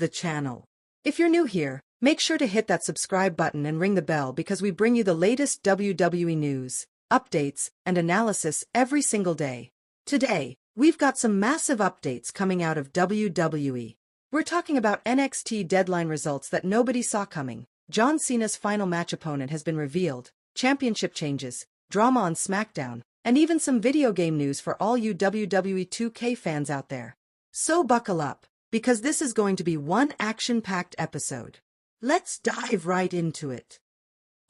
the channel. If you're new here, make sure to hit that subscribe button and ring the bell because we bring you the latest WWE news, updates, and analysis every single day. Today, we've got some massive updates coming out of WWE. We're talking about NXT deadline results that nobody saw coming. John Cena's final match opponent has been revealed, championship changes, drama on SmackDown, and even some video game news for all you WWE 2K fans out there. So buckle up, because this is going to be one action-packed episode. Let's dive right into it.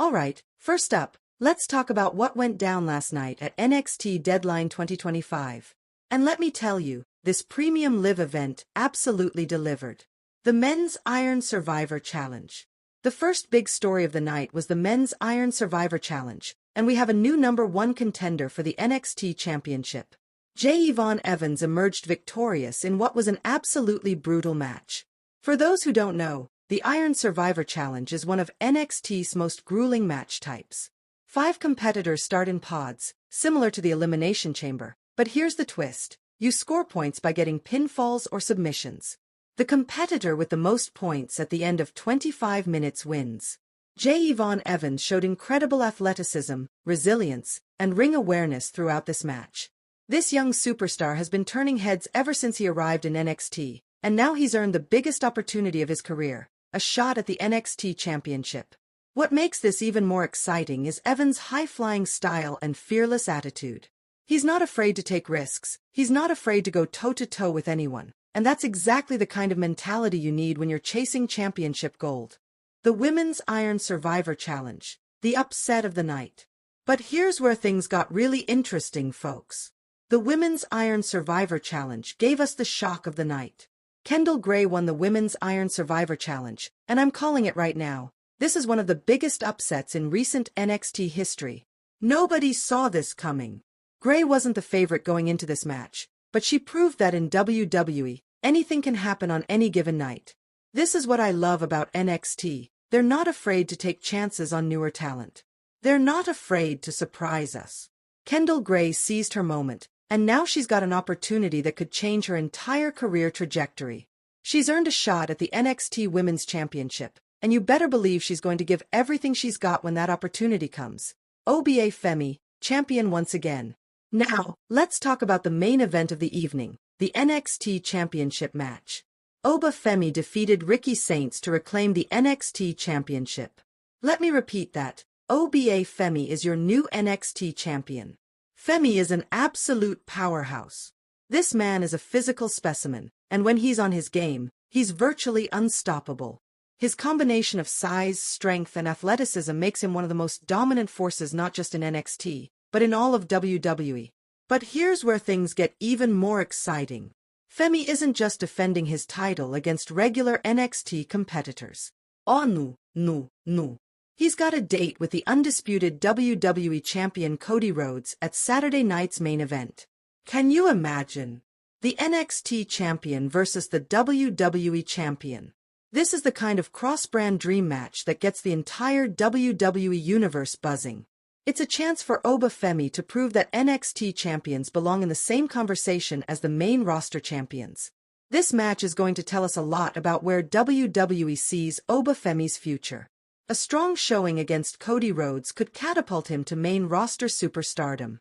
Alright, first up, let's talk about what went down last night at NXT Deadline 2025. And let me tell you, this premium live event absolutely delivered. The Men's Iron Survivor Challenge. The first big story of the night was the Men's Iron Survivor Challenge, and we have a new #1 contender for the NXT Championship. Yvonne Evans emerged victorious in what was an absolutely brutal match. For those who don't know, the Iron Survivor Challenge is one of NXT's most grueling match types. 5 competitors start in pods, similar to the Elimination Chamber, but here's the twist. You score points by getting pinfalls or submissions. The competitor with the most points at the end of 25 minutes wins. Yvonne Evans showed incredible athleticism, resilience, and ring awareness throughout this match. This young superstar has been turning heads ever since he arrived in NXT, and now he's earned the biggest opportunity of his career, a shot at the NXT Championship. What makes this even more exciting is Evans' high-flying style and fearless attitude. He's not afraid to take risks, he's not afraid to go toe-to-toe with anyone, and that's exactly the kind of mentality you need when you're chasing championship gold. The Women's Iron Survivor Challenge, the upset of the night. But here's where things got really interesting, folks. The Women's Iron Survivor Challenge gave us the shock of the night. Kendall Gray won the Women's Iron Survivor Challenge, and I'm calling it right now. This is one of the biggest upsets in recent NXT history. Nobody saw this coming. Gray wasn't the favorite going into this match, but she proved that in WWE, anything can happen on any given night. This is what I love about NXT. They're not afraid to take chances on newer talent. They're not afraid to surprise us. Kendall Gray seized her moment, and now she's got an opportunity that could change her entire career trajectory. She's earned a shot at the NXT Women's Championship, and you better believe she's going to give everything she's got when that opportunity comes. WWEMK, champion once again. Now, let's talk about the main event of the evening, the NXT Championship match. WWEMK defeated Ricky Saints to reclaim the NXT Championship. Let me repeat that. WWEMK is your new NXT champion. Femi is an absolute powerhouse. This man is a physical specimen, and when he's on his game, he's virtually unstoppable. His combination of size, strength, and athleticism makes him one of the most dominant forces not just in NXT, but in all of WWE. But here's where things get even more exciting. Femi isn't just defending his title against regular NXT competitors. Oh no. He's got a date with the undisputed WWE champion Cody Rhodes at Saturday night's main event. Can you imagine? The NXT champion versus the WWE champion. This is the kind of cross-brand dream match that gets the entire WWE universe buzzing. It's a chance for WWEMK to prove that NXT champions belong in the same conversation as the main roster champions. This match is going to tell us a lot about where WWE sees WWEMK's future. A strong showing against Cody Rhodes could catapult him to main roster superstardom.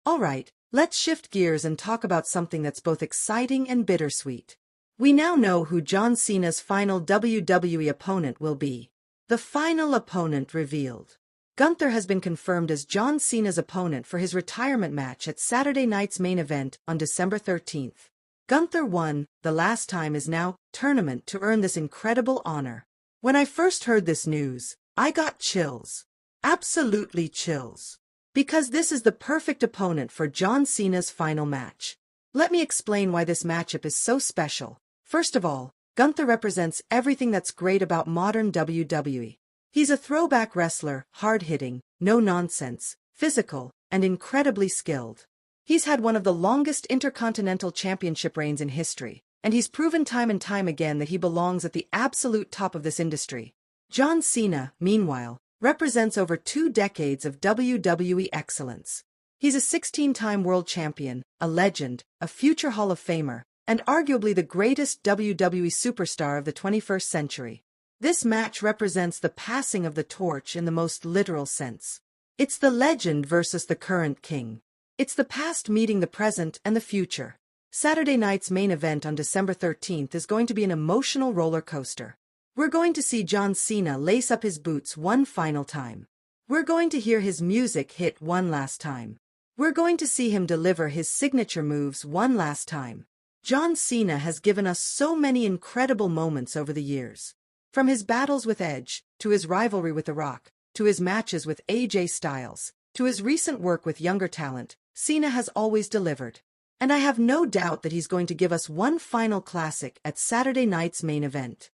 Alright, let's shift gears and talk about something that's both exciting and bittersweet. We now know who John Cena's final WWE opponent will be. The final opponent revealed. Gunther has been confirmed as John Cena's opponent for his retirement match at Saturday night's main event on December 13th. Gunther won, the last time is now, tournament to earn this incredible honor. When I first heard this news, I got chills. Absolutely chills. Because this is the perfect opponent for John Cena's final match. Let me explain why this matchup is so special. First of all, Gunther represents everything that's great about modern WWE. He's a throwback wrestler, hard-hitting, no-nonsense, physical, and incredibly skilled. He's had one of the longest Intercontinental Championship reigns in history, and he's proven time and time again that he belongs at the absolute top of this industry. John Cena, meanwhile, represents over 2 decades of WWE excellence. He's a 16-time world champion, a legend, a future Hall of Famer, and arguably the greatest WWE superstar of the 21st century. This match represents the passing of the torch in the most literal sense. It's the legend versus the current king. It's the past meeting the present and the future. Saturday night's main event on December 13th is going to be an emotional roller coaster. We're going to see John Cena lace up his boots one final time. We're going to hear his music hit one last time. We're going to see him deliver his signature moves one last time. John Cena has given us so many incredible moments over the years. From his battles with Edge, to his rivalry with The Rock, to his matches with AJ Styles, to his recent work with younger talent, Cena has always delivered. And I have no doubt that he's going to give us one final classic at Saturday night's main event.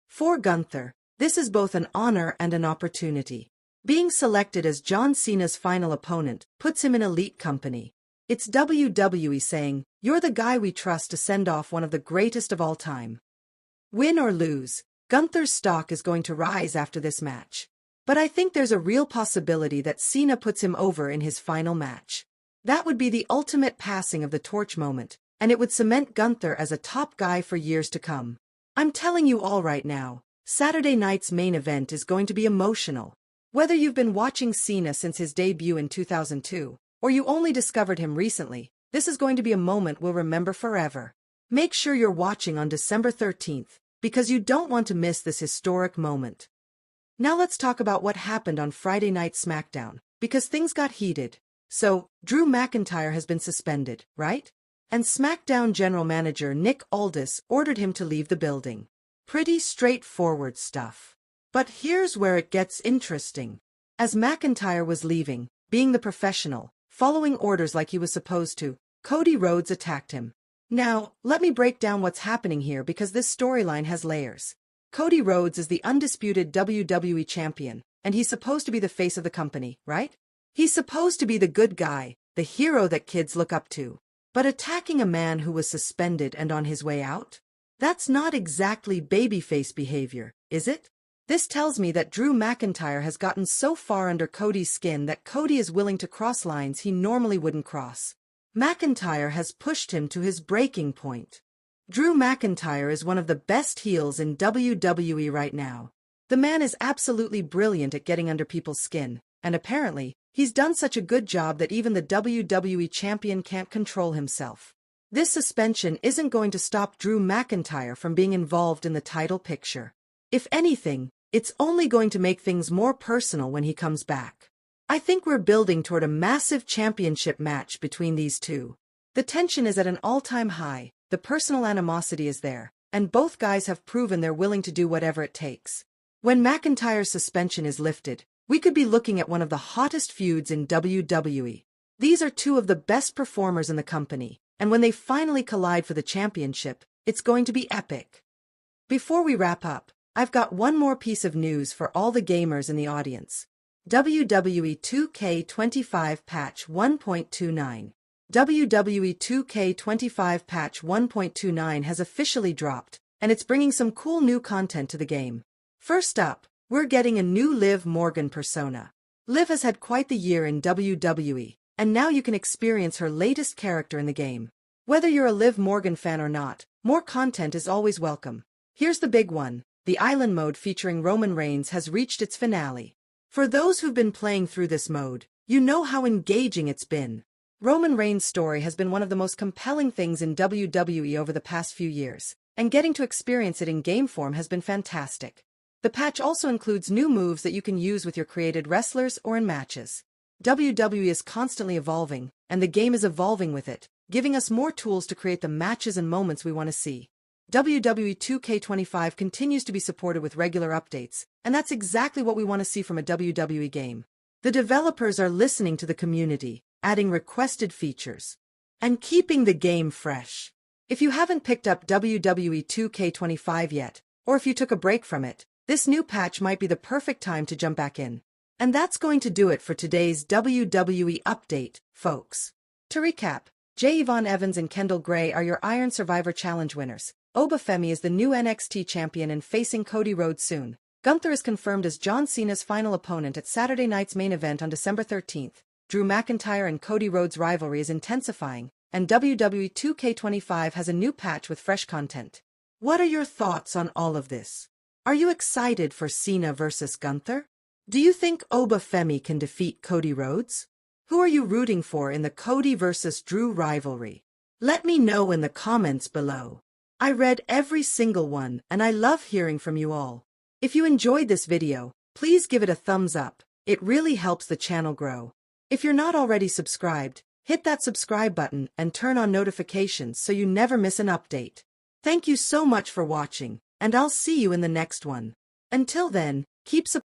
For Gunther, this is both an honor and an opportunity. Being selected as John Cena's final opponent puts him in elite company. It's WWE saying, "You're the guy we trust to send off one of the greatest of all time." Win or lose, Gunther's stock is going to rise after this match. But I think there's a real possibility that Cena puts him over in his final match. That would be the ultimate passing of the torch moment, and it would cement Gunther as a top guy for years to come. I'm telling you all right now, Saturday night's main event is going to be emotional. Whether you've been watching Cena since his debut in 2002, or you only discovered him recently, this is going to be a moment we'll remember forever. Make sure you're watching on December 13th, because you don't want to miss this historic moment. Now let's talk about what happened on Friday Night SmackDown, because things got heated. So, Drew McIntyre has been suspended, right? And SmackDown General Manager Nick Aldis ordered him to leave the building. Pretty straightforward stuff. But here's where it gets interesting. As McIntyre was leaving, being the professional, following orders like he was supposed to, Cody Rhodes attacked him. Now, let me break down what's happening here because this storyline has layers. Cody Rhodes is the undisputed WWE champion, and he's supposed to be the face of the company, right? He's supposed to be the good guy, the hero that kids look up to. But attacking a man who was suspended and on his way out? That's not exactly babyface behavior, is it? This tells me that Drew McIntyre has gotten so far under Cody's skin that Cody is willing to cross lines he normally wouldn't cross. McIntyre has pushed him to his breaking point. Drew McIntyre is one of the best heels in WWE right now. The man is absolutely brilliant at getting under people's skin, and apparently, he's done such a good job that even the WWE champion can't control himself. This suspension isn't going to stop Drew McIntyre from being involved in the title picture. If anything, it's only going to make things more personal when he comes back. I think we're building toward a massive championship match between these two. The tension is at an all-time high, the personal animosity is there, and both guys have proven they're willing to do whatever it takes. When McIntyre's suspension is lifted, we could be looking at one of the hottest feuds in WWE. These are two of the best performers in the company, and when they finally collide for the championship, it's going to be epic. Before we wrap up, I've got one more piece of news for all the gamers in the audience. WWE 2K25 Patch 1.29. WWE 2K25 Patch 1.29 has officially dropped, and it's bringing some cool new content to the game. First up, we're getting a new Liv Morgan persona. Liv has had quite the year in WWE, and now you can experience her latest character in the game. Whether you're a Liv Morgan fan or not, more content is always welcome. Here's the big one. The Island mode featuring Roman Reigns has reached its finale. For those who've been playing through this mode, you know how engaging it's been. Roman Reigns' story has been one of the most compelling things in WWE over the past few years, and getting to experience it in game form has been fantastic. The patch also includes new moves that you can use with your created wrestlers or in matches. WWE is constantly evolving, and the game is evolving with it, giving us more tools to create the matches and moments we want to see. WWE 2K25 continues to be supported with regular updates, and that's exactly what we want to see from a WWE game. The developers are listening to the community, adding requested features, and keeping the game fresh. If you haven't picked up WWE 2K25 yet, or if you took a break from it, this new patch might be the perfect time to jump back in. And that's going to do it for today's WWE update, folks. To recap, J. Yvonne Evans and Kendall Gray are your Iron Survivor Challenge winners. Obafemi is the new NXT champion and facing Cody Rhodes soon. Gunther is confirmed as John Cena's final opponent at Saturday night's main event on December 13th. Drew McIntyre and Cody Rhodes' rivalry is intensifying, and WWE 2K25 has a new patch with fresh content. What are your thoughts on all of this? Are you excited for Cena versus Gunther? Do you think Femi can defeat Cody Rhodes? Who are you rooting for in the Cody versus Drew rivalry? Let me know in the comments below. I read every single one and I love hearing from you all. If you enjoyed this video, please give it a thumbs up. It really helps the channel grow. If you're not already subscribed, hit that subscribe button and turn on notifications so you never miss an update. Thank you so much for watching, and I'll see you in the next one. Until then, keep supporting.